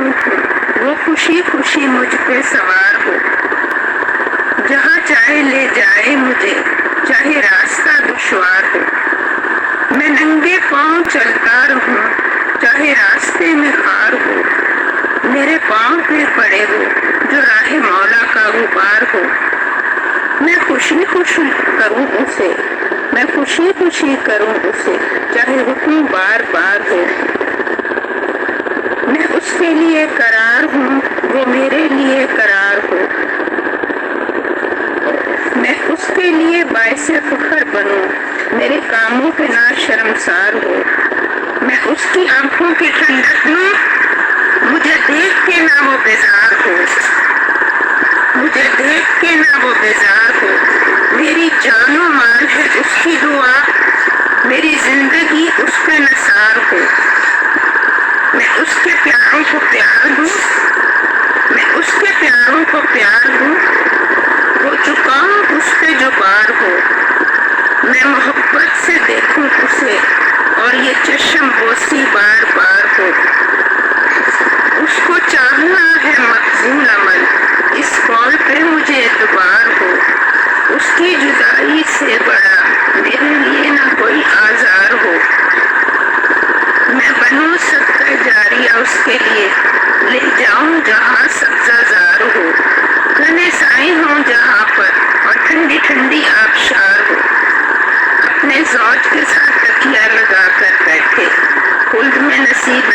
اونٹ ہوں، وہ خوشی خوشی مجھ پہ سوار ہو، جہاں چاہے لے جائے مجھے، چاہے راستہ دشوار ہو۔ میں ننگے پاؤں چلتا رہوں، چاہے راستے میں خار ہو، میرے پاؤں پہ پڑے ہو جو راہ مولا کا غبار ہو۔ میں خوشی خوشی کروں اسے، میں خوشی خوشی کروں اسے، چاہے حکم بار بار ہو۔ میں اس کے لیے قرار ہوں، وہ میرے لیے قرار ہو۔ میں اس کے لیے باعث فخر بنوں، میرے کاموں پہ نہ شرمسار ہو۔ میں اس کی آنکھوں کی ٹھنڈک دوں، مجھے دیکھ کے نہ وہ بیزار ہو، مجھے دیکھ کے نہ وہ بیزار ہو۔ میری جان و مال ہے اس کی دعا، میری زندگی اس پہ نثار ہو۔ میں اس کے پیاروں کو پیار دوں، میں اس کے پیاروں کو پیار دوں، وہ چکاؤں اس پہ جو بار ہو۔ میں محبت سے دیکھوں اسے اور یہ چشم بوسی بار بار ہو۔ اس کو چاہنا ہے مقبول عمل، اس قول پہ مجھے اعتبار ہو۔ اس کی جدائی سے بڑا میرے لیے نہ کوئی آزار ہو۔ میں بنوں صدقہ جاریہ اس کے لیے، لے جاؤں جہاں سبزہ زار ہو۔ گھنے سائے ہوں جہاں پر اور ٹھنڈی ٹھنڈی آبشار ہو۔ اپنے زوج کے ساتھ تکیہ لگا کر بیٹھے، خلد میں نصیب